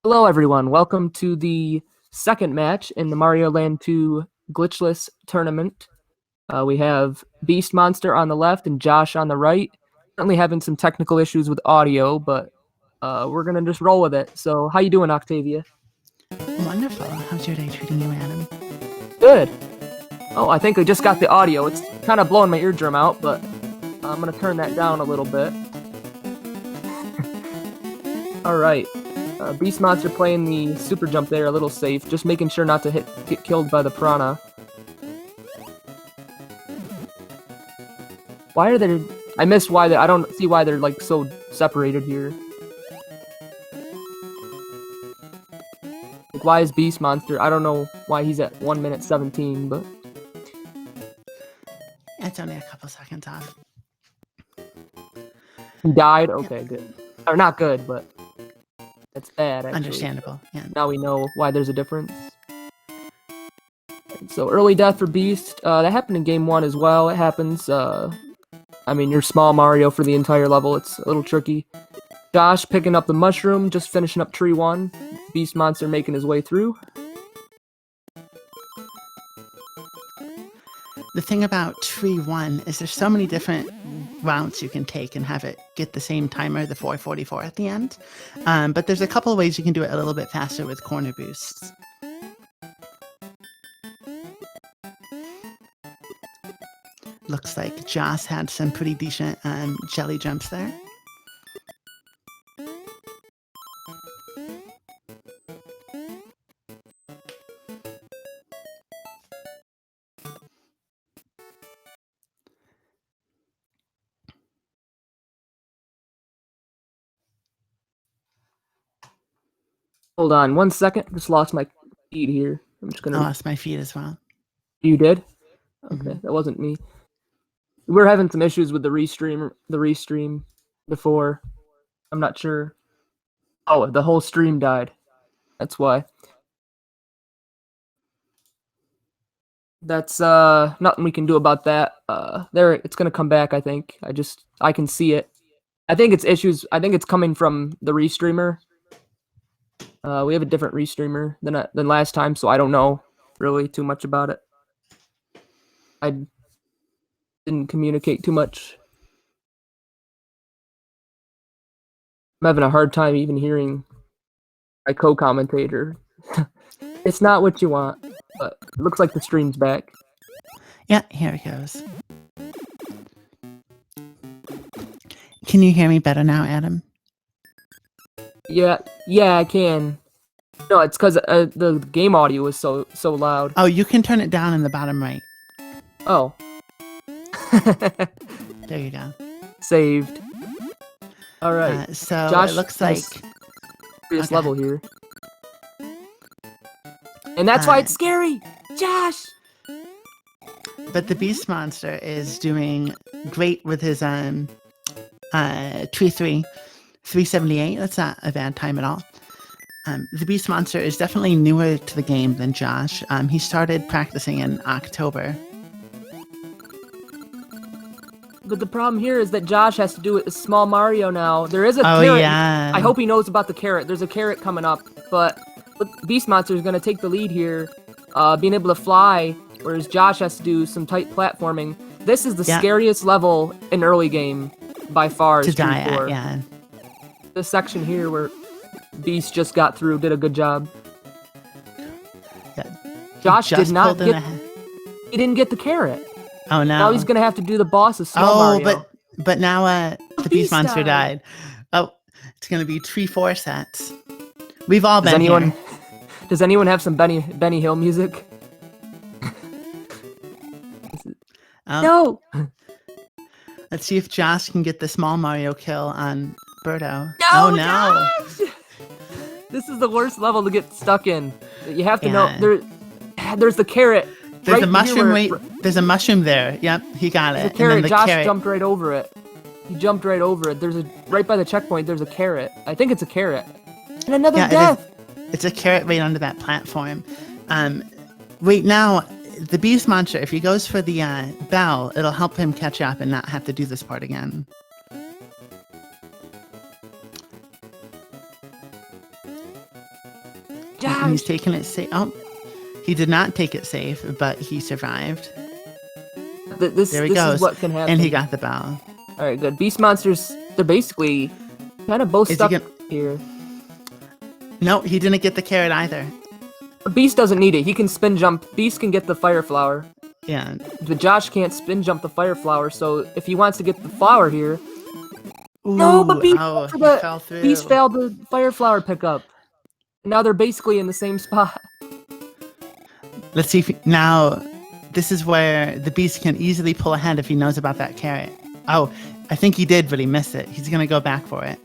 Hello, everyone. Welcome to the second match in the Mario Land 2 Glitchless tournament. We have Beast Monster on the left and Josh on the right. Currently having some technical issues with audio, but we're gonna just roll with it. So, how you doing, Octavia? Wonderful. How's your day treating you, Adam? Good. Oh, I think I just got the audio. It's kind of blowing my eardrum out, but I'm gonna turn that down a little bit. All right. Beast Monster playing the super jump there, a little safe, just making sure not to get killed by the piranha. Why are there? I missed why I don't see why they're like so separated here. Like, why is Beast Monster? I don't know why he's at 1 minute 17, but It's only a couple seconds off. he died. Okay, good. Or not good, but that's bad. Actually. Understandable. Yeah. Now we know why there's a difference. So early death for Beast. That happened in game 1 as well. It happens. I mean, you're small Mario for the entire level. It's a little tricky. Josh picking up the mushroom, just finishing up tree 1. Beast Monster making his way through. The thing about tree 1 is there's so many different routes you can take and have it get the same timer, the 444 at the end. But there's a couple of ways you can do it a little bit faster with corner boosts. Looks like Josh had some pretty decent jelly jumps there. Hold on 1 second. Just lost my feed here. I'm just gonna. I lost my feed as well. You did? Okay, that wasn't me. We're having some issues with the restream before. I'm not sure. Oh, the whole stream died. That's why. That's nothing we can do about that. It's gonna come back, I think. I can see it. I think it's issues. I think it's coming from the restreamer. We have a different restreamer than last time, so I don't know really too much about it. I didn't communicate too much. I'm having a hard time even hearing my co-commentator. It's not what you want, but it looks like the stream's back. Yeah, here it goes. Can you hear me better now, Adam? Yeah, I can. No, it's because the game audio is so loud. Oh, you can turn it down in the bottom right. Oh. There you go. Saved. All right. So Josh, it looks like this level here, and that's why it's scary, Josh. But the Beast Monster is doing great with his tree 378. That's not a bad time at all. The Beast Monster is definitely newer to the game than Josh. He started practicing in October. But the problem here is that Josh has to do it as small Mario now. There is a carrot. Yeah. I hope he knows about the carrot. There's a carrot coming up, but Beast Monster is going to take the lead here, being able to fly, whereas Josh has to do some tight platforming. This is the scariest level in early game by far. To die at, yeah. This section here where Beast just got through did a good job. Yeah. Josh did not get. He didn't get the carrot. Oh no! Now he's gonna have to do the boss of Snow Mario. but now the Beast Monster died. Oh, it's gonna be tree 4 sets. We've all been here. Does anyone have some Benny Hill music? No. Let's see if Josh can get the small Mario kill on Birdo. No, Josh! This is the worst level to get stuck in. You have to know there's the carrot. There's a mushroom. There's a mushroom there. Yep, he got it. The carrot. Josh jumped right over it. He jumped right over it. There's right by the checkpoint. There's a carrot. I think it's a carrot. And another death. It's a carrot right under that platform. Wait, now the Beast Monster, if he goes for the bell, it'll help him catch up and not have to do this part again. And he's Josh! taking it safe. Oh, he did not take it safe, but he survived. This There he is goes. what can happen. And he got the bell. Alright, good. Beast monsters, they're basically kind of both Is he stuck here. No, he didn't get the carrot either. Beast doesn't need it. He can spin jump. Beast can get the fire flower. Yeah. But Josh can't spin jump the fire flower, so if he wants to get the flower here... Ooh, no, but Beast, he fell through. Beast failed the fire flower pickup. Now they're basically in the same spot. Let's see if now this is where the Beast can easily pull ahead if he knows about that carrot. Oh, I think he did, but he missed it. He's gonna go back for it.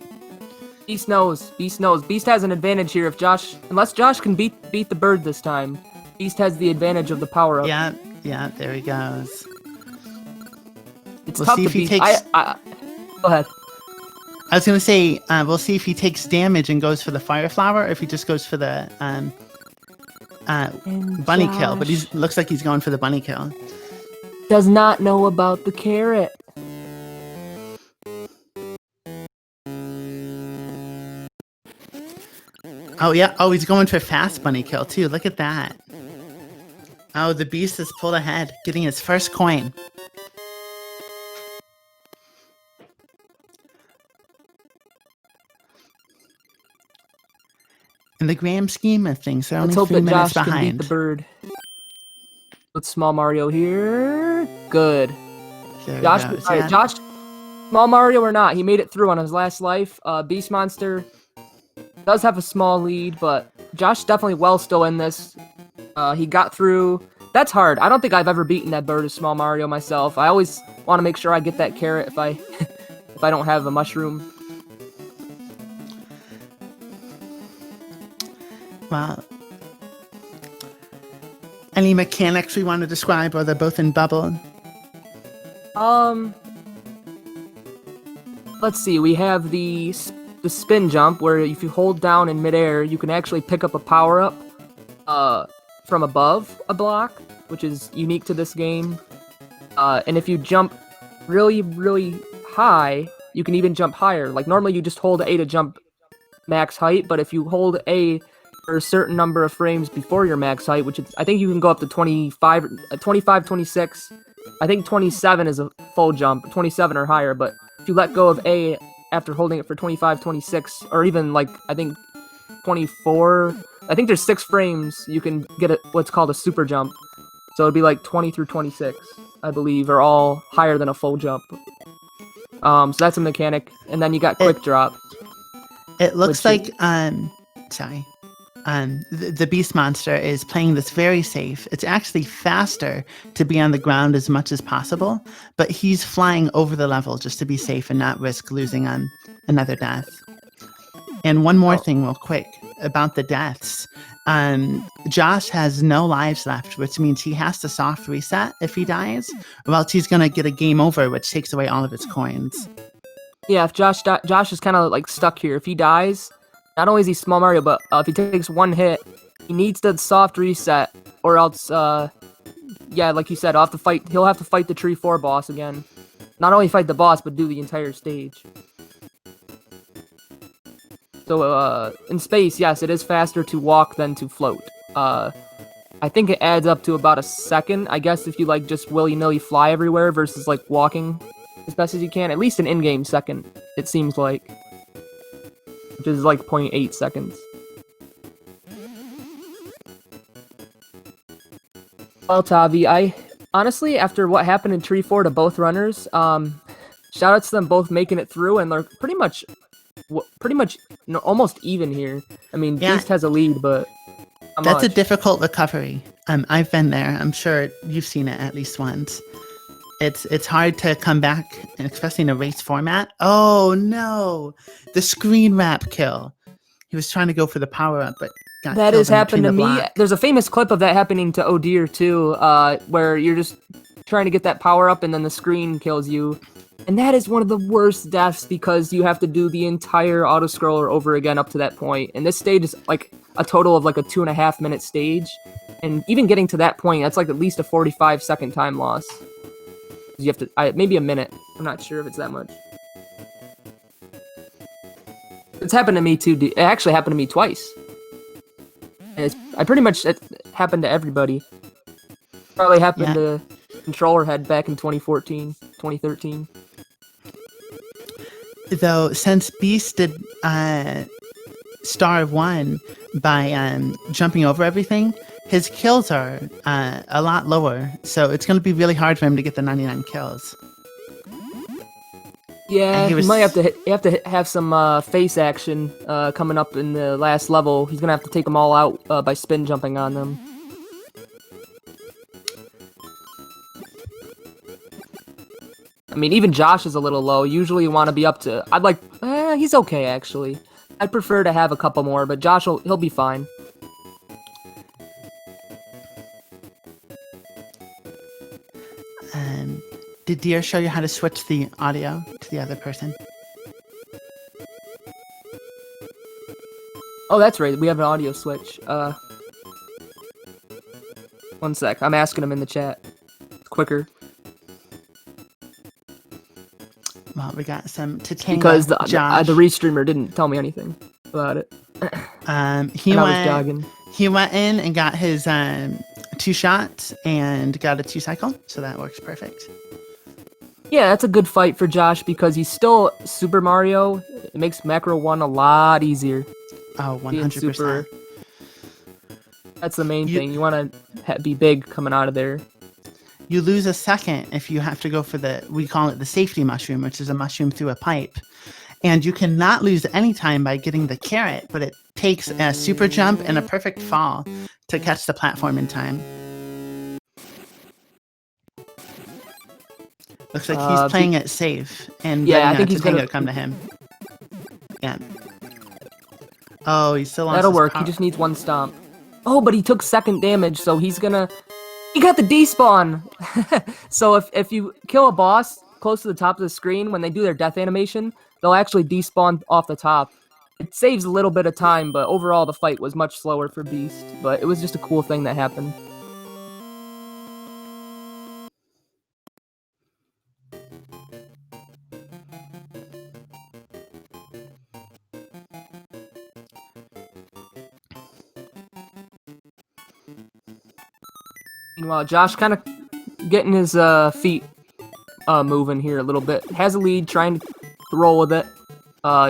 Beast knows. Beast knows. Beast has an advantage here if Josh... unless Josh can beat the bird this time. Beast has the advantage of the power-up. Yeah, there he goes. It's We'll tough see to if he beat. takes- Go ahead. I was gonna say we'll see if he takes damage and goes for the fire flower, or if he just goes for the bunny kill. But he looks like he's going for the bunny kill. Does not know about the carrot. Oh yeah. Oh, he's going for fast bunny kill too. Look at that. Oh, the Beast has pulled ahead, getting his first coin. In the grand scheme of things, they're Let's only hope 3 that minutes Josh can beat behind. the bird. With Small Mario here. Good. There Josh, he goes. alright, Yeah. Josh, Small Mario or not, he made it through on his last life. Beast Monster does have a small lead, but Josh definitely well still in this. He got through. That's hard. I don't think I've ever beaten that bird as Small Mario myself. I always want to make sure I get that carrot if I if I don't have a mushroom. Well, any mechanics we want to describe, or they're both in bubble? Let's see. We have the spin jump, where if you hold down in midair, you can actually pick up a power up from above a block, which is unique to this game. And if you jump really, really high, you can even jump higher. Like normally you just hold A to jump max height, but if you hold A for a certain number of frames before your max height, which is, I think you can go up to 25, 26. I think 27 is a full jump, 27 or higher, but if you let go of A after holding it for 25, 26, or even like, I think 24, I think there's 6 frames, you can get what's called a super jump. So it'd be like 20 through 26, I believe, are all higher than a full jump. So that's a mechanic, and then you got quick drop. It looks like the Beast Monster is playing this very safe. It's actually faster to be on the ground as much as possible, but he's flying over the level just to be safe and not risk losing on another death. And one more thing real quick about the deaths. Josh has no lives left, which means he has to soft reset if he dies, or else he's going to get a game over, which takes away all of his coins. Yeah, if Josh is kind of like stuck here. If he dies, not only is he Small Mario, but if he takes one hit, he needs to soft reset, or else, yeah, like you said, he'll have to fight the Tree 4 boss again. Not only fight the boss, but do the entire stage. So, in space, yes, it is faster to walk than to float. I think it adds up to about a second, I guess, if you, like, just willy-nilly fly everywhere versus, like, walking as best as you can. At least an in-game second, it seems like. Which is, like, 0.8 seconds. Well, Tavi, honestly, after what happened in Tree 4 to both runners, shoutouts to them both making it through, and they're pretty much almost even here. I mean, Yeah. Beast has a lead, but That's a difficult recovery. I've been there. I'm sure you've seen it at least once. It's hard to come back, especially in a race format. Oh no, the screen wrap kill. He was trying to go for the power up, but got that killed has in happened to between the me. block. There's a famous clip of that happening to O'Deer too, where you're just trying to get that power up and then the screen kills you. And that is one of the worst deaths because you have to do the entire auto scroller over again up to that point. And this stage is like a total of like a 2.5 minute stage. And even getting to that point, that's like at least a 45-second time loss. You have to, maybe a minute. I'm not sure if it's that much. It's happened to me too. It actually happened to me twice. I pretty much it happened to everybody. Probably happened Yeah. to Controller Head back in 2014, 2013. Though since Beast did Star 1 by jumping over everything, his kills are a lot lower. So it's going to be really hard for him to get the 99 kills. Yeah, he you might was- have to have some face action coming up in the last level. He's gonna have to take them all out by spin jumping on them. I mean, even Josh is a little low. Usually you want to be up to... he's okay, actually. I'd prefer to have a couple more, but Josh, he'll be fine. Did Deer show you how to switch the audio to the other person? Oh, that's right. We have an audio switch. One sec. I'm asking him in the chat. It's quicker. Well, we got some Tatanga, Because the Josh. restreamer didn't tell me anything about it. He and I was went. jogging. He went in and got his 2 shots and got a 2 cycle, so that works perfect. Yeah, that's a good fight for Josh because he's still Super Mario. It makes Macro 1 a lot easier. Oh, Being 100%. super. That's the main thing. You want to be big coming out of there. You lose a second if you have to go for we call it the safety mushroom, which is a mushroom through a pipe. And you cannot lose any time by getting the carrot, but it takes a super jump and a perfect fall to catch the platform in time. Looks like he's playing it safe and yeah, I letting think he's Tatanga gonna come to him. Yeah. Oh, he's still on. That'll work. He just needs 1 stomp. Oh, but he took 2nd damage, so he's gonna... He got the despawn! So if you kill a boss close to the top of the screen, when they do their death animation, they'll actually despawn off the top. It saves a little bit of time, but overall the fight was much slower for Beast. But it was just a cool thing that happened. Meanwhile, Josh kind of getting his feet moving here a little bit. Has a lead, trying to roll with it.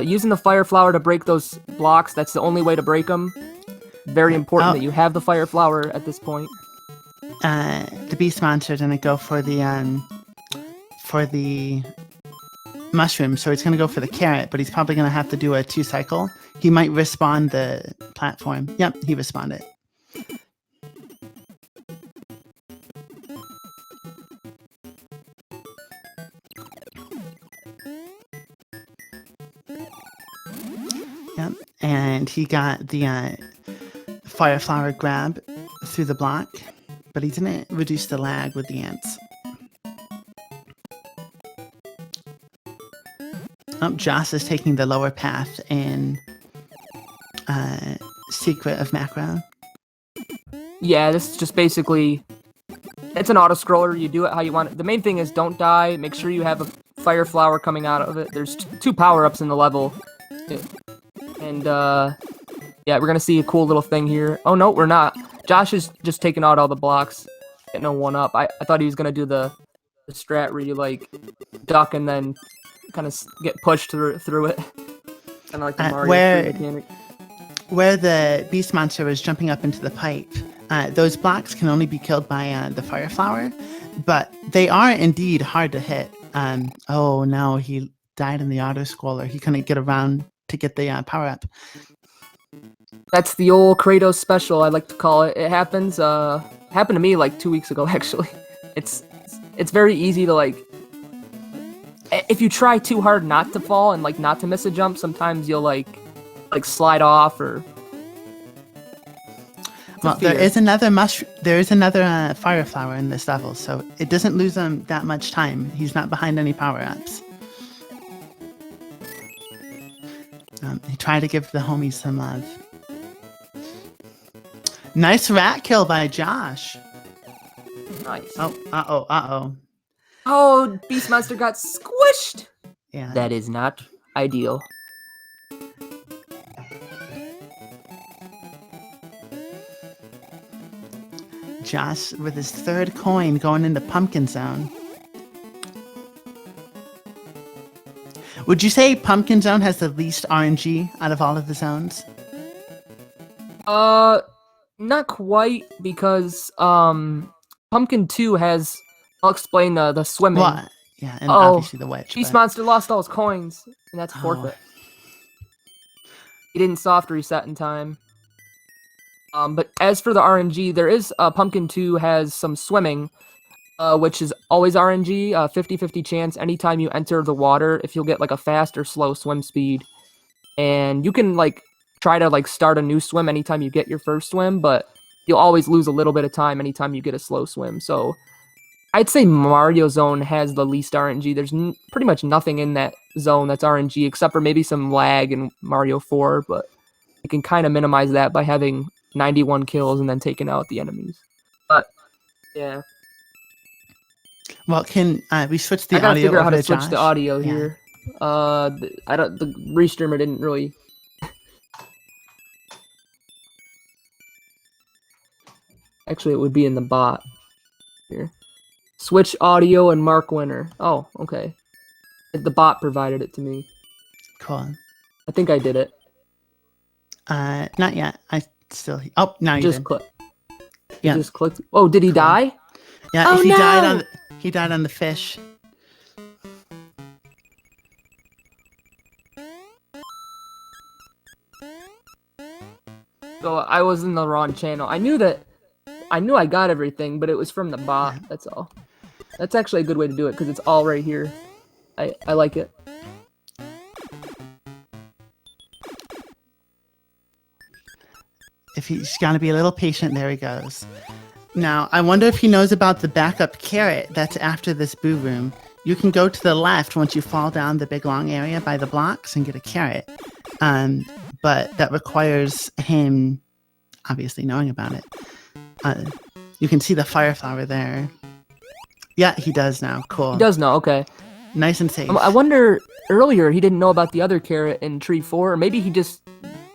Using the Fire Flower to break those blocks, that's the only way to break them. Very important that you have the Fire Flower at this point. The Beast Monster didn't go for the mushroom, so he's going to go for the carrot, but he's probably going to have to do a 2 cycle. He might respawn the platform. Yep, he respawned it. Yep, and he got the Fire Flower grab through the block, but he didn't reduce the lag with the ants. Oh, Josh is taking the lower path in Secret of Macro. Yeah, this is just basically... It's an auto-scroller. You do it how you want it. The main thing is don't die. Make sure you have a Fire Flower coming out of it. There's 2 power-ups in the level. And, yeah, we're gonna see a cool little thing here. Oh, no, we're not. Josh is just taking out all the blocks. Getting a 1-up. I thought he was gonna do the strat where you, like, duck and then kind of get pushed through it. Kind of like the Mario 3 mechanic. Where the Beast Monster was jumping up into the pipe, those blocks can only be killed by the Fire Flower, but they are indeed hard to hit. Oh, no, he died in the auto-scroller. He couldn't get around to get the power-up. That's the old Kratos special, I like to call it. It happens, happened to me like 2 weeks ago, actually. It's very easy to, like... If you try too hard not to fall and, like, not to miss a jump, sometimes you'll, like slide off or... Well, there is another Fire Flower in this level, so it doesn't lose him that much time. He's not behind any power-ups. He tried to give the homies some love. Nice rat kill by Josh. Nice. Oh, uh-oh. Oh, Beast Monster got squished! Yeah. That is not ideal. Josh with his third coin going into Pumpkin Zone. Would you say Pumpkin Zone has the least RNG out of all of the zones? Not quite, because Pumpkin 2 has. I'll explain the swimming. What? Yeah, and obviously the witch. Beast Monster lost all his coins, and that's forfeit. He didn't soft reset in time. But as for the RNG, there is Pumpkin 2 has some swimming, which is always RNG, 50-50 chance anytime you enter the water if you'll get like a fast or slow swim speed. And you can like try to like start a new swim anytime you get your first swim, but you'll always lose a little bit of time anytime you get a slow swim. So I'd say Mario Zone has the least RNG. There's pretty much nothing in that zone that's RNG except for maybe some lag in Mario 4, but you can kind of minimize that by having 91 kills and then taking out the enemies. But yeah. Well, can we switch the I gotta audio figure out how over to switch Josh? the audio Yeah. here. The restreamer didn't really. Actually, it would be in the bot here. Switch audio and mark winner. Oh, okay. The bot provided it to me. Cool. I think I did it. Not yet. I still. Oh, now you Just did. click. Yeah. Just clicked. Oh, did he die? Yeah. Oh, he died no! on. He died on the fish. So I was in the wrong channel. I knew I got everything, but it was from the bot. Yeah. That's all. That's actually a good way to do it because it's all right here. I like it. If he's gonna be a little patient, there he goes. Now, I wonder if he knows about the backup carrot that's after this boo room. You can go to the left once you fall down the big long area by the blocks and get a carrot. But that requires him obviously knowing about it. You can see the fire flower there. Yeah, he does now. Cool. He does know. Okay. Nice and safe. I wonder earlier he didn't know about the other carrot in tree 4, or maybe he just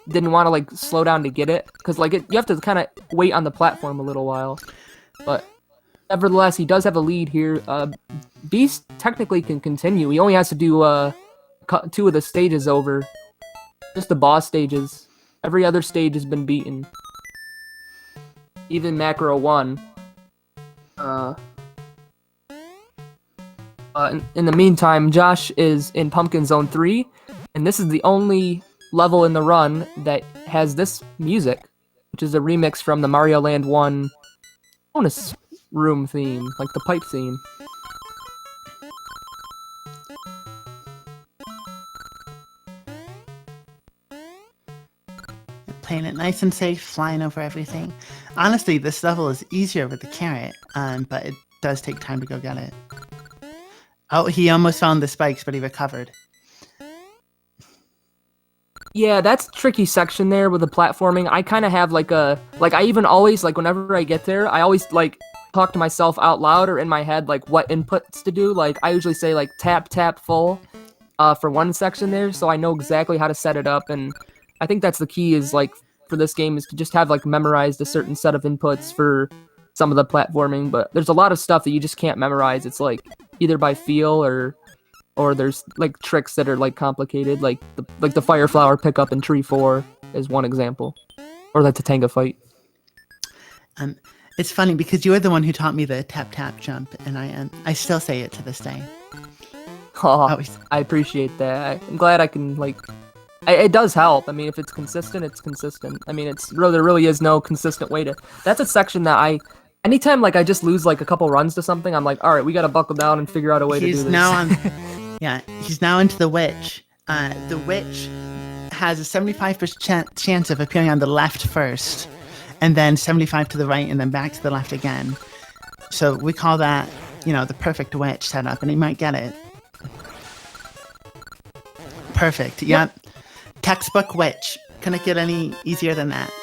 didn't want to like slow down to get it because like you have to kind of wait on the platform a little while. But nevertheless, he does have a lead here. Beast technically can continue. He only has to do 2 of the stages over, just the boss stages. Every other stage has been beaten. Even Macro 1. In the meantime, Josh is in Pumpkin Zone 3, and this is the only level in the run that has this music, which is a remix from the Mario Land 1 bonus room theme, like the pipe theme. Playing it nice and safe, flying over everything. Honestly, this level is easier with the carrot, but it does take time to go get it. Oh, he almost found the spikes, but he recovered. Yeah, that's a tricky section there with the platforming. I kind of have like I even always, like whenever I get there, I always like talk to myself out loud or in my head, like what inputs to do. Like I usually say like tap, tap, full for one section there, so I know exactly how to set it up. And I think that's the key is like for this game is to just have like memorized a certain set of inputs for some of the platforming. But there's a lot of stuff that you just can't memorize. It's like either by feel or there's like tricks that are like complicated, like the fire flower pickup in tree 4 is one example, or the Tatanga fight. It's funny because you're the one who taught me the tap tap jump, and I still say it to this day. Oh, I appreciate that. I'm glad I can like. It does help. I mean, if it's consistent, it's consistent. I mean, there really is no consistent way to. That's a section that anytime like I just lose like a couple runs to something, I'm like, all right, we got to buckle down and figure out a way to do this. Yeah, he's now into the witch. The witch has a 75% chance of appearing on the left first, and then 75 to the right, and then back to the left again. So we call that, the perfect witch setup, and he might get it. Perfect. Yep. Textbook witch. Couldn't get any easier than that.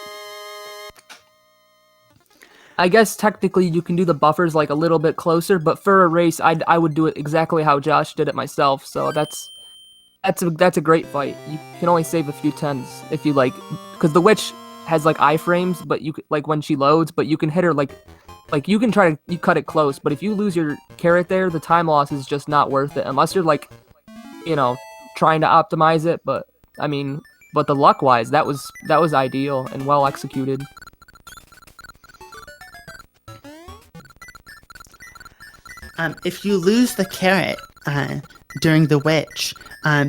I guess technically you can do the buffers like a little bit closer, but for a race, I would do it exactly how Josh did it myself. So that's a great fight. You can only save a few tens if you like, because the witch has like iframes, but you like when she loads, but you can hit her like Like, you can try to you cut it close, but if you lose your carrot there, the time loss is just not worth it. Unless you're, like, you know, trying to optimize it. But, I mean, but the luck-wise, that was ideal and well executed. If you lose the carrot during the witch,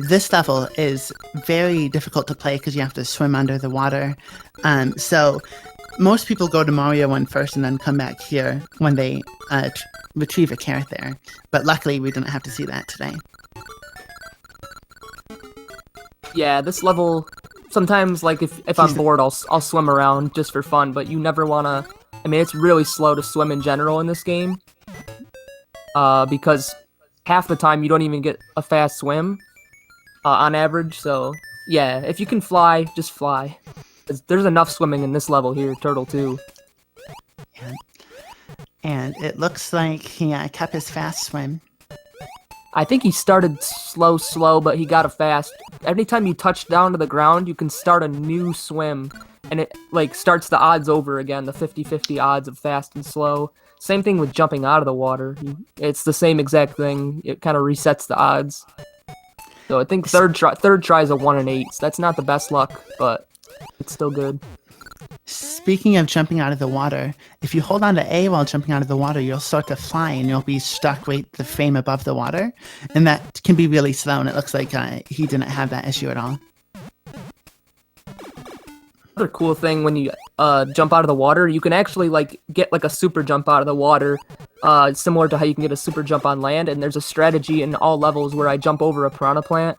this level is very difficult to play because you have to swim under the water. So most people go to Mario 1 first and then come back here when they retrieve a carrot there. But luckily, we didn't have to see that today. Yeah, this level, sometimes, like, if I'm bored, I'll swim around just for fun, but you never want to... I mean, it's really slow to swim in general in this game. Because half the time you don't even get a fast swim on average, so yeah, if you can fly, just fly. There's enough swimming in this level here, Turtle 2. And it looks like he kept his fast swim. I think he started slow, but he got a fast. Every time you touch down to the ground, you can start a new swim, and it, like, starts the odds over again, the 50-50 odds of fast and slow. Same thing with jumping out of the water. It's the same exact thing. It kind of resets the odds. So I think third try is a 1 in 8. So that's not the best luck, but it's still good. Speaking of jumping out of the water, if you hold on to A while jumping out of the water, you'll start to fly and you'll be stuck right the frame above the water. And that can be really slow, and it looks like he didn't have that issue at all. Another cool thing when you jump out of the water, you can actually, like, get, like, a super jump out of the water, similar to how you can get a super jump on land. And there's a strategy in all levels where I jump over a piranha plant.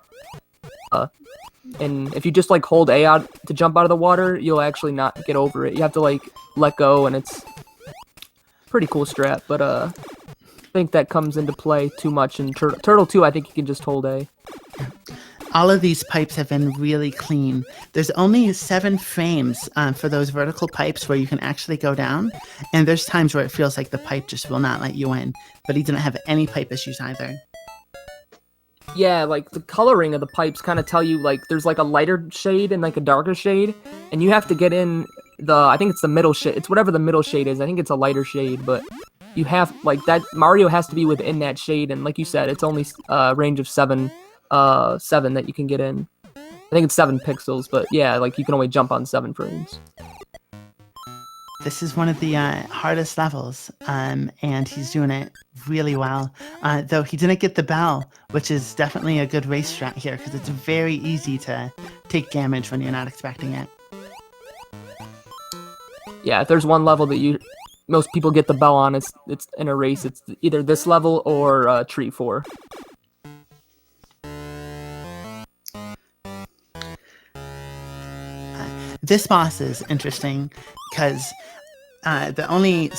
And if you just, like, hold A out to jump out of the water, you'll actually not get over it. You have to, like, let go, and it's pretty cool strat. But I think that comes into play too much in Turtle 2. I think you can just hold A. All of these pipes have been really clean. There's only 7 frames for those vertical pipes where you can actually go down. And there's times where it feels like the pipe just will not let you in. But he didn't have any pipe issues either. Yeah, like, the coloring of the pipes kind of tell you, like, there's, like, a lighter shade and, like, a darker shade. And you have to get in I think it's the middle shade. It's whatever the middle shade is. I think it's a lighter shade, but you have, like, that Mario has to be within that shade. And like you said, it's only range of 7 that you can get in. I think it's 7 pixels, but yeah, like, you can only jump on 7 frames. This is one of the hardest levels, and he's doing it really well. Though he didn't get the bell, which is definitely a good race strat here, because it's very easy to take damage when you're not expecting it. Yeah, if there's one level that most people get the bell on, it's in a race. It's either this level or Tree 4. This boss is interesting because the only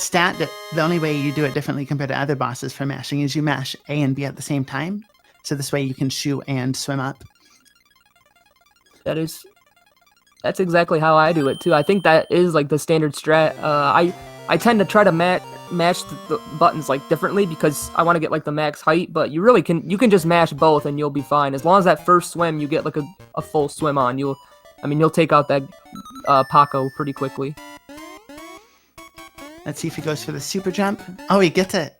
way you do it differently compared to other bosses for mashing is you mash A and B at the same time. So this way you can shoot and swim up. That's exactly how I do it too. I think that is, like, the standard strat. I tend to try to match the buttons, like, differently because I want to get, like, the max height. But you can just mash both and you'll be fine as long as that first swim you get, like, a full swim on. You'll take out that Paco pretty quickly. Let's see if he goes for the super jump. Oh, he gets it.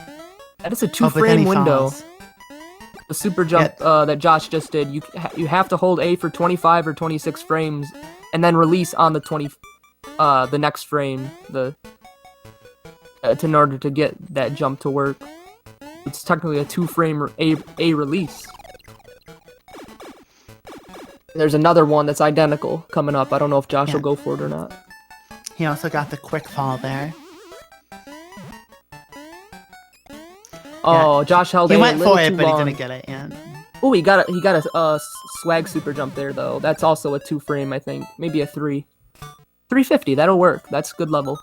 That is a 2-frame window. Falls. The super jump that Josh just did, you have to hold A for 25 or 26 frames, and then release on the next frame in order to get that jump to work. It's technically a 2-frame A release. There's another one that's identical coming up. I don't know if Josh will go for it or not. He also got the quick fall there. Oh, Josh held A. He went for it, but long. he didn't get it. Yeah. Oh, he got a swag super jump there though. That's also a 2-frame, I think. Maybe a 3. 350. That'll work. That's a good level.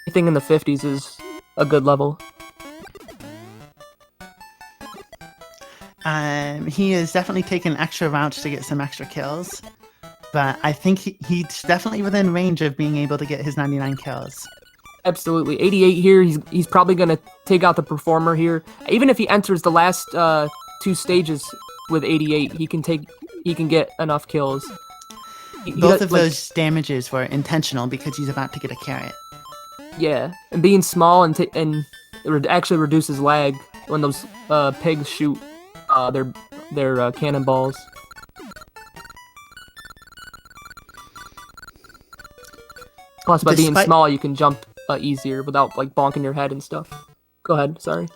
Anything in the 50s is a good level. He is definitely taking extra routes to get some extra kills, but I think he's definitely within range of being able to get his 99 kills. Absolutely. 88 here. He's probably going to take out the performer here. Even if he enters the last 2 stages with 88, he can get enough kills. Both of those damages were intentional because he's about to get a carrot. Yeah, and being small and actually reduces lag when those pigs shoot their cannonballs. Plus, by being small, you can jump easier without like bonking your head and stuff. Go ahead. Sorry.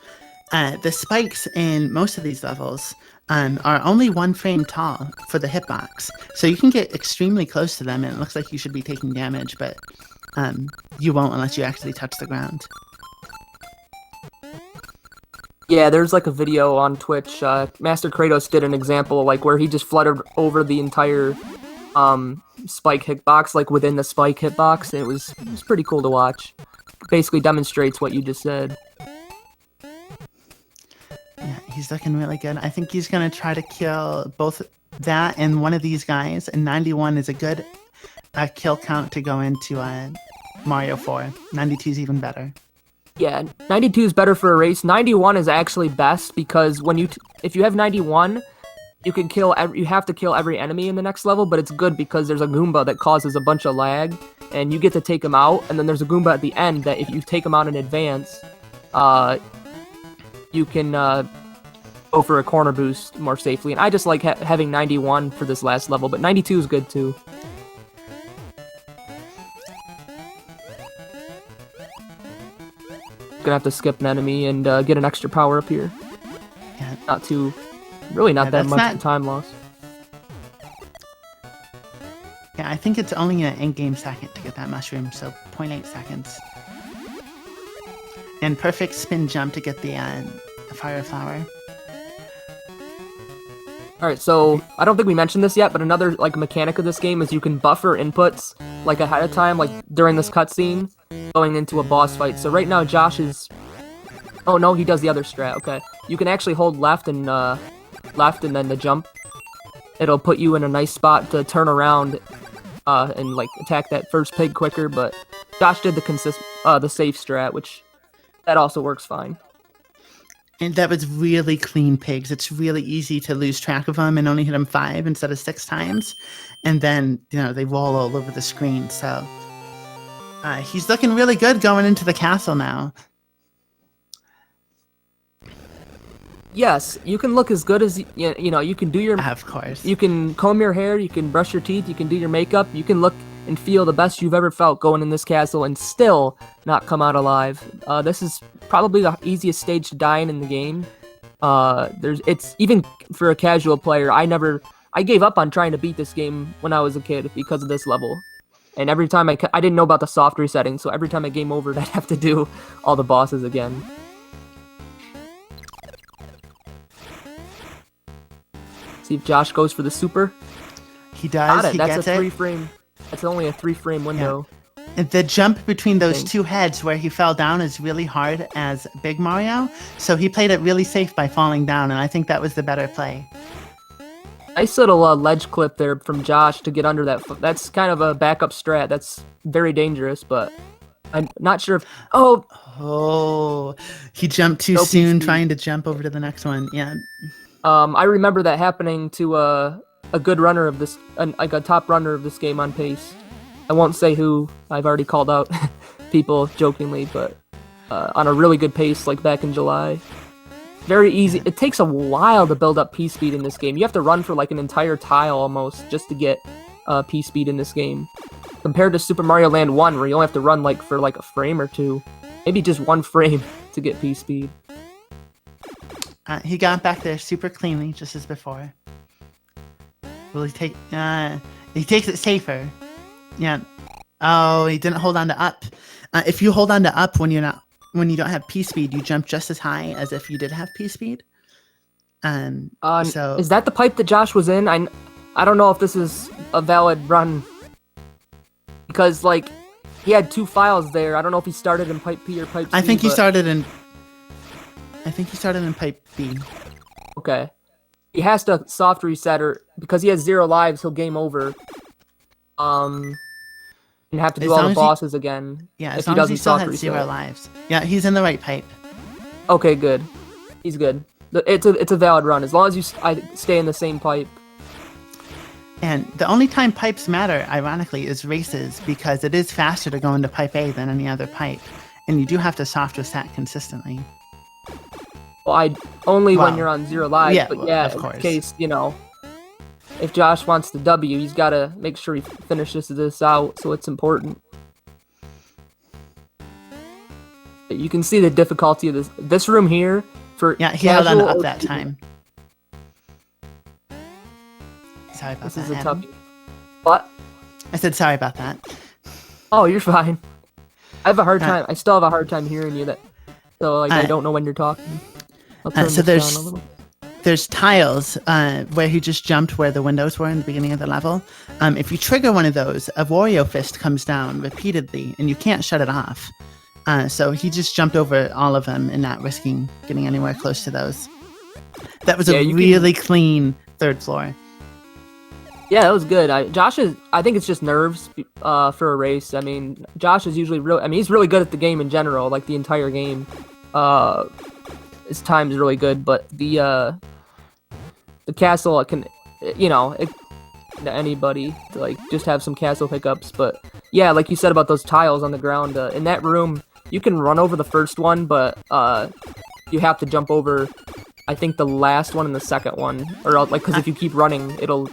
The spikes in most of these levels are only 1 frame tall for the hitbox, so you can get extremely close to them, and it looks like you should be taking damage, but you won't unless you actually touch the ground. Yeah, there's like a video on Twitch. Master Kratos did an example like where he just fluttered over the entire spike hitbox, like within the spike hitbox. It was pretty cool to watch. Basically demonstrates what you just said. Yeah, he's looking really good. I think he's gonna try to kill both that and one of these guys, and 91 is a good kill count to go into Mario 4. 92 is even better. Yeah, 92 is better for a race. 91 is actually best because when if you have 91, you can you have to kill every enemy in the next level, but it's good because there's a Goomba that causes a bunch of lag, and you get to take him out, and then there's a Goomba at the end that if you take him out in advance, you can go for a corner boost more safely. And I just like having 91 for this last level, but 92 is good too. Gonna have to skip an enemy and get an extra power up here. Yeah. Really not that much time loss. Yeah, I think it's only an in-game second to get that mushroom, so 0.8 seconds. And perfect spin jump to get the fire flower. Alright, so I don't think we mentioned this yet, but another like mechanic of this game is you can buffer inputs like ahead of time, like during this cutscene, going into a boss fight. So right now Josh is... Oh no, he does the other strat, okay. You can actually hold left and then the jump. It'll put you in a nice spot to turn around and like attack that first pig quicker, but Josh did the safe strat, which that also works fine. And that was really clean pigs. It's really easy to lose track of them and only hit them 5 instead of 6 times. And then, they roll all over the screen. So he's looking really good going into the castle now. Yes, you can look as good as, you can do your... Of course. You can comb your hair, you can brush your teeth, you can do your makeup, you can look and feel the best you've ever felt going in this castle and still not come out alive. This is probably the easiest stage to die in the game. It's even for a casual player. I gave up on trying to beat this game when I was a kid because of this level. And every time I didn't know about the soft resetting, so every time I game over, I'd have to do all the bosses again. See if Josh goes for the super. He does. Got it. That's a 3-frame. That's only a 3-frame window. Yeah. And the jump between those two heads where he fell down is really hard as Big Mario. So he played it really safe by falling down, and I think that was the better play. Nice little ledge clip there from Josh to get under that. That's kind of a backup strat. That's very dangerous, but I'm not sure if... Oh, he jumped too soon trying to jump over to the next one. Yeah. I remember that happening to a good runner of this, like a top runner of this game on pace. I won't say who. I've already called out people jokingly, but on a really good pace, like back in July. Very easy. It takes a while to build up P-speed in this game. You have to run for like an entire tile almost just to get P-speed in this game. Compared to Super Mario Land 1, where you only have to run like for like a frame or two. Maybe just 1 frame to get P-speed. He got back there super cleanly, just as before. Will he take... he takes it safer. Yeah. Oh, he didn't hold on to up. If you hold on to up when you don't have P-speed, you jump just as high as if you did have P-speed. So is that the pipe that Josh was in? I don't know if this is a valid run. Because, like, he had 2 files there. I don't know if he started in pipe P or pipe C. I think he started in pipe B. Okay. He has to soft reset, or because he has 0 lives, he'll game over. And have to do all the bosses again. Yeah, as long as he still has 0 lives. Yeah, he's in the right pipe. Okay, good. He's good. It's a valid run as long as you stay in the same pipe. And the only time pipes matter, ironically, is races, because it is faster to go into pipe A than any other pipe. And you do have to soft reset consistently. Well, only when Well, you're on 0 lives, yeah, but well, yeah, of in course. case, if Josh wants the W, he's got to make sure he finishes this out, so it's important. You can see the difficulty of this room here for Yeah, he held on casual up that time. Sorry about This that, is a Adam. toughie. What? I said sorry about that. Oh, you're fine. I have a hard time. I still have a hard time hearing you. So I don't know when you're talking. I'll turn so this down a little. There's tiles where he just jumped where the windows were in the beginning of the level. If you trigger one of those, a Wario fist comes down repeatedly, and you can't shut it off. So he just jumped over all of them and not risking getting anywhere close to those. That was a really clean third floor. Yeah, that was good. I think it's just nerves for a race. I mean, Josh is usually he's really good at the game in general, like the entire game. His time's really good, but the castle, it can, anybody to like just have some castle pickups. But yeah, like you said about those tiles on the ground, in that room, you can run over the first one, but you have to jump over, I think, the last one and the second one, or like, because if you keep running, it'll.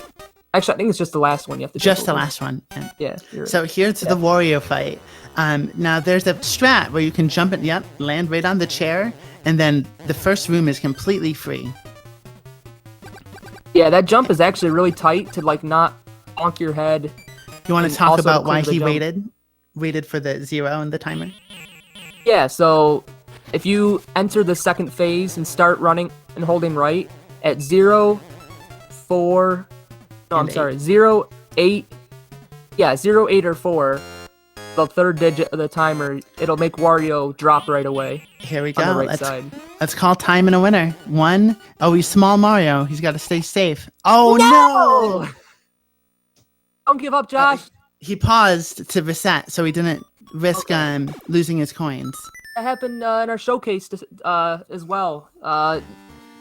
Actually, I think it's just the last one you have to Just jump the over. last one. Yeah. So here's the Wario fight. Now there's a strat where you can jump it, land right on the chair, and then the first room is completely free. Yeah, that jump is actually really tight to like not bonk your head. You want to talk about why he waited for the 0 in the timer? Yeah, so if you enter the second phase and start running and holding right at 0, 4, no, I'm sorry, 0, 8, yeah, 0, 8, or 4, the third digit of the timer, it'll make Wario drop right away. Here we go. On the right side. Let's call time and a winner. 1. Oh, he's small Mario. He's got to stay safe. Oh, no! Don't give up, Josh. He paused to reset, so he didn't risk losing his coins. That happened in our showcase as well.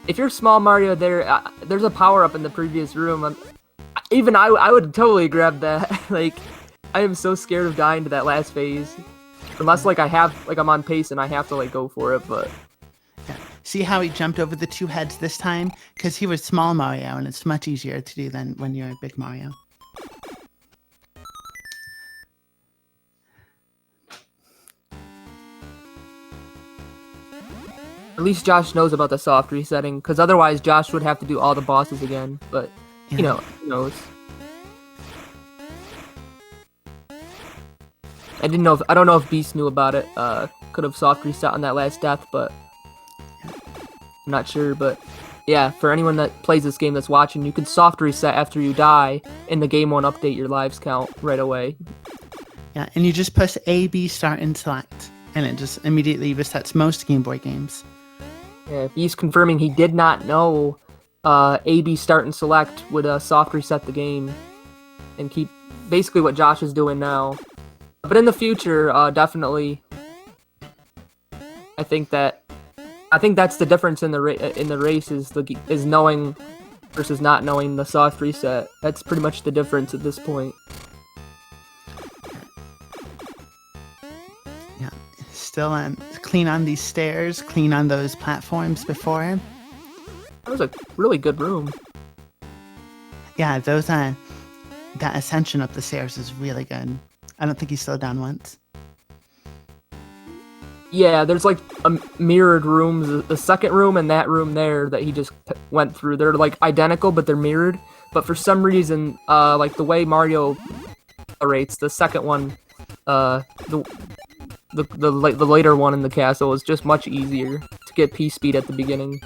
If you're small Mario, there's a power-up in the previous room. Even I would totally grab that. Like, I am so scared of dying to that last phase. Unless, like, I'm on pace and I have to, like, go for it, but... Yeah. See how he jumped over the 2 heads this time? Because he was small Mario, and it's much easier to do than when you're a big Mario. At least Josh knows about the soft resetting, because otherwise Josh would have to do all the bosses again, but, who knows. I don't know if Beast knew about it. Could have soft reset on that last death, but I'm not sure. But yeah, for anyone that plays this game that's watching, you can soft reset after you die, and the game won't update your lives count right away. Yeah, and you just press A, B, start, and select, and it just immediately resets most Game Boy games. Yeah, Beast confirming he did not know A, B, start, and select would soft reset the game, and keep basically what Josh is doing now. But in the future, definitely, I think that's the difference in the race is knowing versus not knowing the soft reset. That's pretty much the difference at this point. Yeah, still clean on these stairs, clean on those platforms before. That was a really good room. Yeah, those that ascension up the stairs is really good. I don't think he slowed down once. Yeah, there's like mirrored rooms. The second room and that room there that he just went through, they're like identical, but they're mirrored. But for some reason, like the way Mario rates, the second one, the later one in the castle is just much easier to get P speed at the beginning.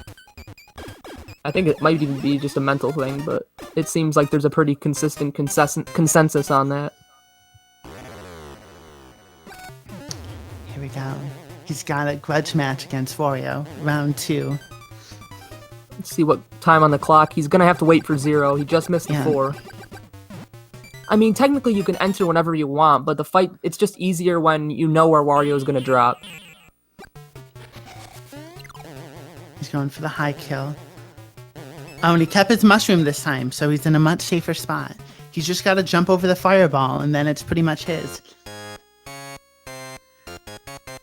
I think it might even be just a mental thing, but it seems like there's a pretty consistent consensus on that. Here we go. He's got a grudge match against Wario, round 2. Let's see what time on the clock. He's gonna have to wait for 0. He just missed the 4. I mean, technically you can enter whenever you want, but the fight, it's just easier when you know where Wario is gonna drop. He's going for the high kill. Oh, and he kept his mushroom this time, so he's in a much safer spot. He's just got to jump over the fireball, and then it's pretty much his.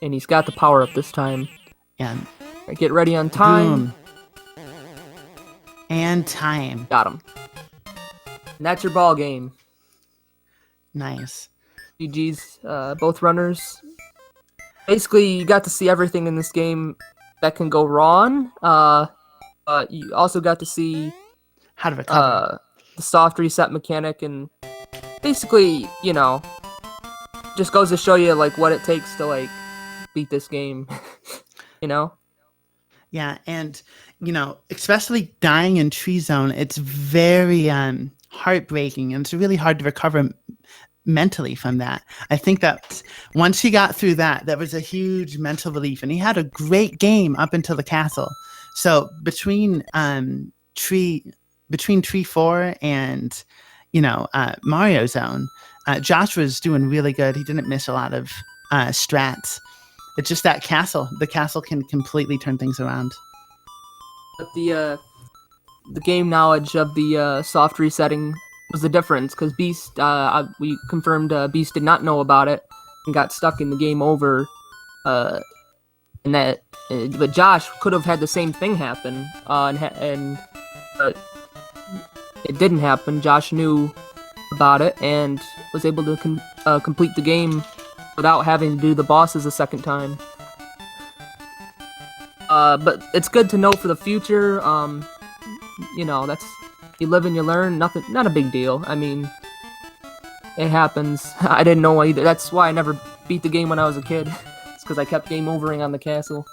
And he's got the power up this time. Yeah. Get ready on time. Boom. And time. Got him. And that's your ball game. Nice. GG's, both runners. Basically, you got to see everything in this game that can go wrong. But you also got to see how to recover. The soft reset mechanic, and basically, you know, just goes to show you like what it takes to like beat this game. You know? Yeah, and you know, especially dying in Tree Zone, it's very heartbreaking, and it's really hard to recover mentally from that. I think that once he got through that, that was a huge mental relief, and he had a great game up until the castle. So between Tree 4 and Mario Zone, Josh was doing really good. He didn't miss a lot of strats. It's just that castle. The castle can completely turn things around. But the game knowledge of the soft resetting was the difference, because Beast, we confirmed Beast did not know about it and got stuck in the game over. But Josh could have had the same thing happen, and it didn't happen. Josh knew about it and was able to complete the game without having to do the bosses a second time. But it's good to know for the future. You know, that's, you live and you learn. Not a big deal. I mean, it happens. I didn't know either. That's why I never beat the game when I was a kid. It's because I kept game overing on the castle.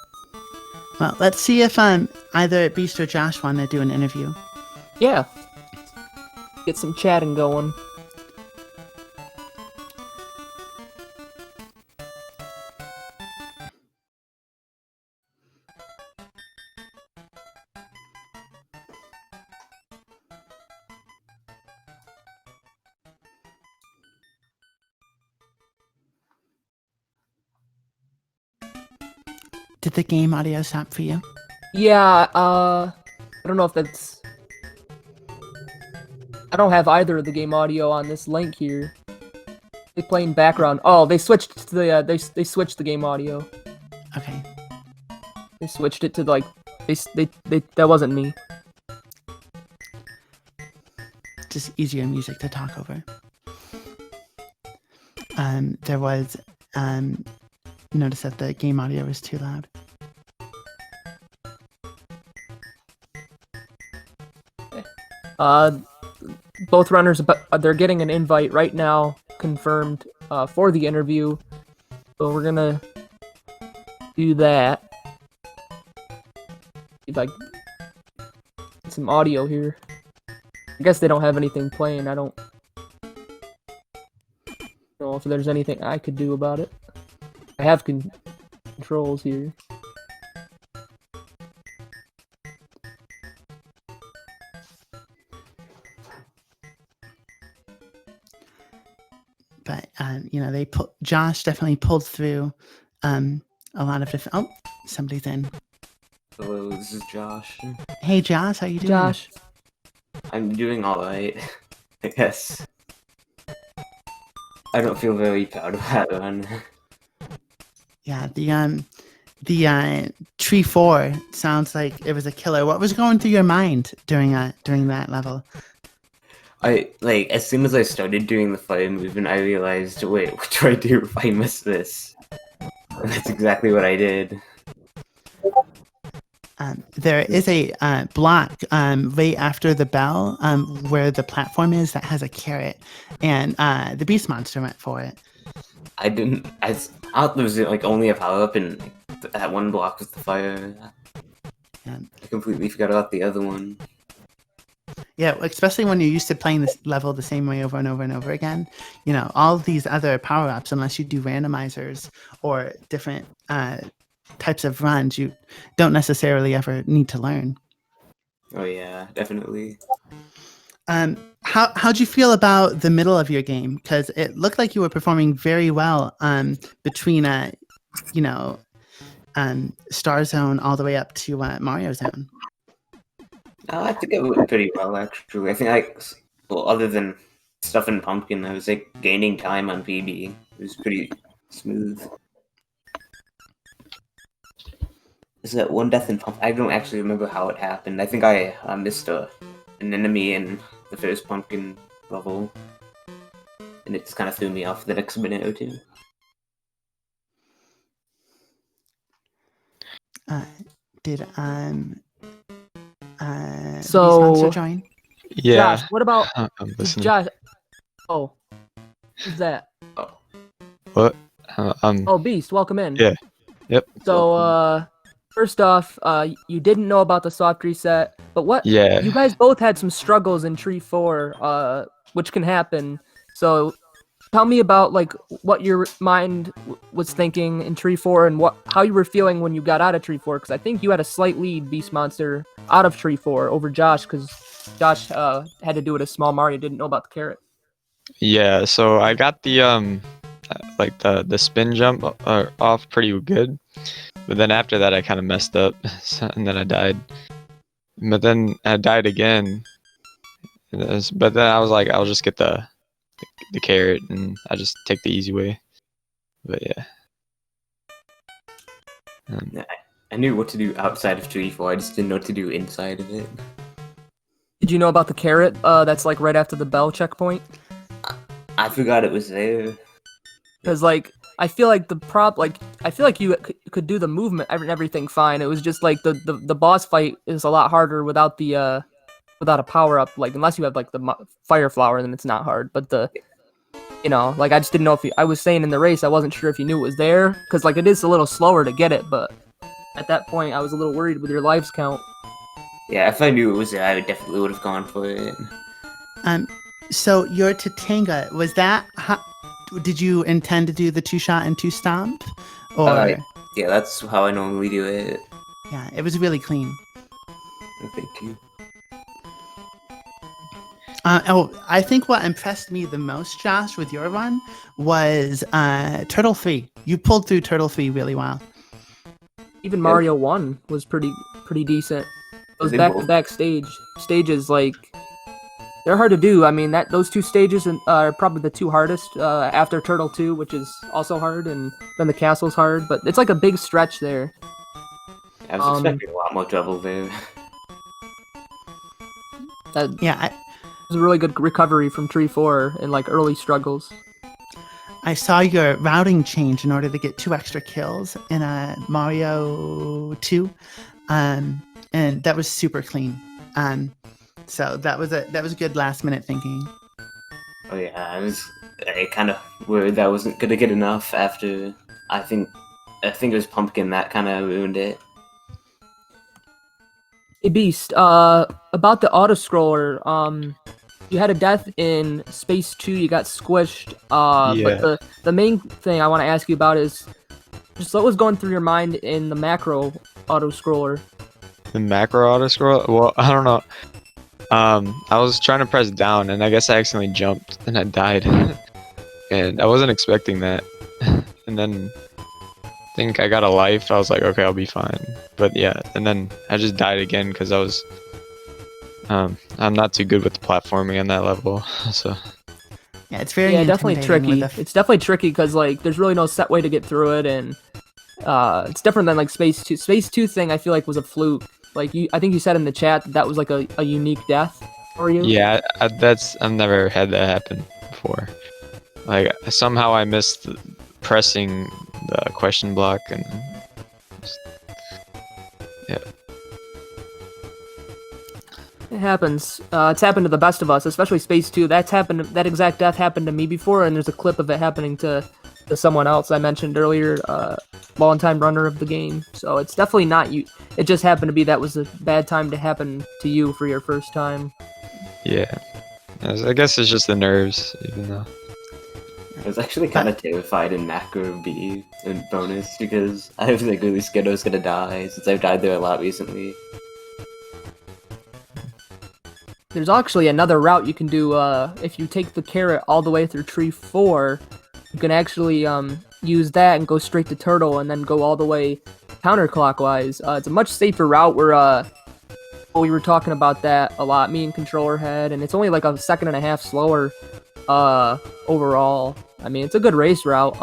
Well, let's see if either Beast or Josh want to do an interview. Yeah. Get some chatting going. Did the game audio stop for you? Yeah, I don't know if that's... I don't have either of the game audio on this link here. They play in background. Oh, they switched to the they switched the game audio. Okay. They switched it to like they that wasn't me. Just easier music to talk over. There was notice that the game audio was too loud. Both runners, they're getting an invite right now, confirmed, for the interview. So we're gonna do that. If I get some audio here. I guess they don't have anything playing. I don't know if there's anything I could do about it. I have controls here. But Josh definitely pulled through a lot of different. Oh, somebody's in. Hello, this is Josh. Hey, Josh, how you doing? Josh. I'm doing alright, I guess. I don't feel very proud of that one. Yeah, the Tree 4 sounds like it was a killer. What was going through your mind during that level? As soon as I started doing the fire movement, I realized, wait, what do I do if I miss this? And that's exactly what I did. There is a block right after the bell where the platform is that has a carrot, and the beast monster went for it. I didn't. I thought there was only a power up, and that one block was the fire. Yeah. I completely forgot about the other one. Yeah, especially when you're used to playing this level the same way over and over and over again. You know, all these other power-ups, unless you do randomizers or different types of runs, you don't necessarily ever need to learn. Oh yeah, definitely. How'd you feel about the middle of your game? Because it looked like you were performing very well between Star Zone all the way up to Mario Zone. I think it went pretty well, actually. I think other than stuff in Pumpkin, I was like gaining time on PB. It was pretty smooth. Is that one death in Pumpkin? I don't actually remember how it happened. I think I missed an enemy in the first Pumpkin level, and it just kind of threw me off for the next minute or two. Did So- Monster join? Yeah. Josh, what about I'm listening. Josh? Oh, who's that? What? Oh, Beast, welcome in. Yeah. Yep. So, first off, you didn't know about the soft reset, but what? Yeah. You guys both had some struggles in Tree 4, which can happen. So, tell me about like what your mind was thinking in Tree 4 and how you were feeling when you got out of Tree 4, because I think you had a slight lead, Beast Monster, out of Tree 4 over Josh, because Josh had to do it as Small Mario, didn't know about the carrot. Yeah. So I got the like the spin jump off pretty good, but then after that I kind of messed up, and then I died. But then I died again. But then I was like, I'll just get the carrot, and I just take the easy way. But yeah. I knew what to do outside of Tree 4, I just didn't know what to do inside of it. Did you know about the carrot? That's like right after the bell checkpoint. I forgot it was there. Because like I feel like I feel like you could do the movement and everything fine. It was just like the boss fight is a lot harder without the without a power up. Like unless you have like the fire flower, then it's not hard. But like I just didn't know if I was saying in the race, I wasn't sure if you knew it was there, because like it is a little slower to get it. But at that point, I was a little worried with your lives count. Yeah, if I knew it was there, I definitely would have gone for it. So your Tatanga, was that did you intend to do the 2-shot and 2-stomp? Or Yeah, that's how I normally do it. yeah, it was really clean. Thank you. I think what impressed me the most, Josh, with your run was Turtle 3. You pulled through Turtle 3 really well. Even Mario 1 was pretty decent. Those They back-to-back stages, like they're hard to do. I mean, those two stages are probably the two hardest after Turtle 2, which is also hard, and then the castle's hard. But it's like a big stretch there. I was expecting a lot more trouble there. That Yeah, was a really good recovery from Tree 4 and like early struggles. I saw your routing change in order to get 2 extra kills in Mario 2, and that was super clean. So that was good last minute thinking. Oh yeah, I kind of worried that I wasn't gonna get enough after. I think it was Pumpkin that kind of ruined it. Hey Beast, about the auto scroller, you had a death in Space 2, you got squished. Yeah. But the main thing I want to ask you about is just what was going through your mind in the macro auto scroller. The macro auto scroll? Well, I don't know. I was trying to press down, and I guess I accidentally jumped, and I died. And I wasn't expecting that. And then I think I got a life. I was like, okay, I'll be fine. But yeah, and then I just died again because I was. I'm not too good with the platforming on that level, so. Yeah, it's very definitely intimidating tricky. It's definitely tricky because like there's really no set way to get through it, and it's different than like Space 2. Space 2 thing I feel like was a fluke. Like I think you said in the chat that was like a unique death for you. Yeah, I've never had that happen before. Like somehow I missed pressing the question block, and yeah. It happens. It's happened to the best of us, especially Space 2. That exact death happened to me before, and there's a clip of it happening to someone else I mentioned earlier, long-time runner of the game. So it's definitely not you. It just happened to be that was a bad time to happen to you for your first time. Yeah. I guess it's just the nerves, even though. I was actually kind of terrified in Macro B in bonus because I was like really scared I was gonna die since I've died there a lot recently. There's actually another route you can do if you take the carrot all the way through Tree 4. You can actually use that and go straight to Turtle and then go all the way counterclockwise. It's a much safer route where we were talking about that a lot, me and Controller had, and it's only like a second and a half slower overall. I mean, it's a good race route.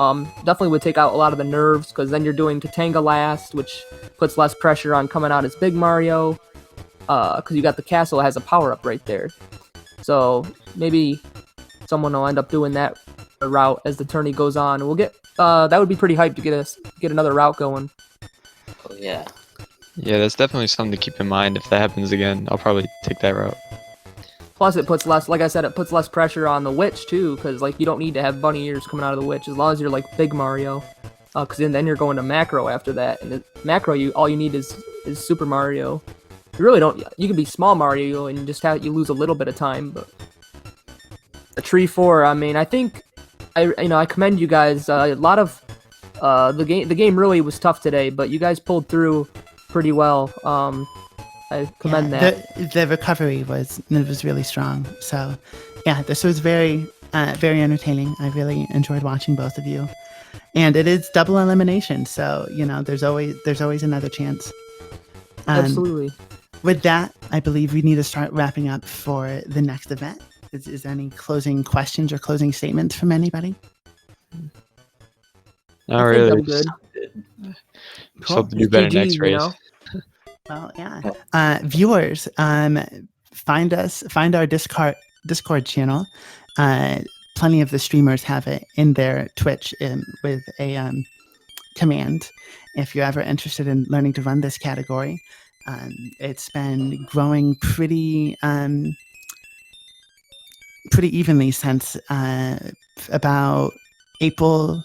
Definitely would take out a lot of the nerves because then you're doing Tatanga last, which puts less pressure on coming out as Big Mario. Because you got the castle that has a power up right there. So maybe someone will end up doing that route as the tourney goes on. We'll get that would be pretty hyped to get another route going. Oh yeah. Yeah, that's definitely something to keep in mind. If that happens again, I'll probably take that route. Plus, it puts less, like I said, it puts less pressure on the witch too, because like you don't need to have bunny ears coming out of the witch as long as you're like Big Mario, because then you're going to macro after that, and the macro all you need is Super Mario. You really don't. You can be small Mario and just you lose a little bit of time, but the Tree 4. I mean, I think I commend you guys. A lot of the game really was tough today, but you guys pulled through pretty well. I commend that. The recovery was really strong. So, yeah, this was very entertaining. I really enjoyed watching both of you, and it is double elimination. So there's always another chance. Absolutely. With that, I believe we need to start wrapping up for the next event. Is there any closing questions or closing statements from anybody? Not really. I'm good. Just hope to do better GG, next race. Well, yeah. Viewers, find our Discord channel. Plenty of the streamers have it in their Twitch with a command. If you're ever interested in learning to run this category, it's been growing pretty evenly since about April,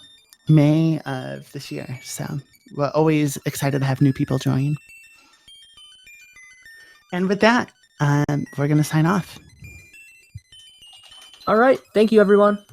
May of this year. So we're always excited to have new people join. And with that, we're going to sign off. All right. Thank you, everyone.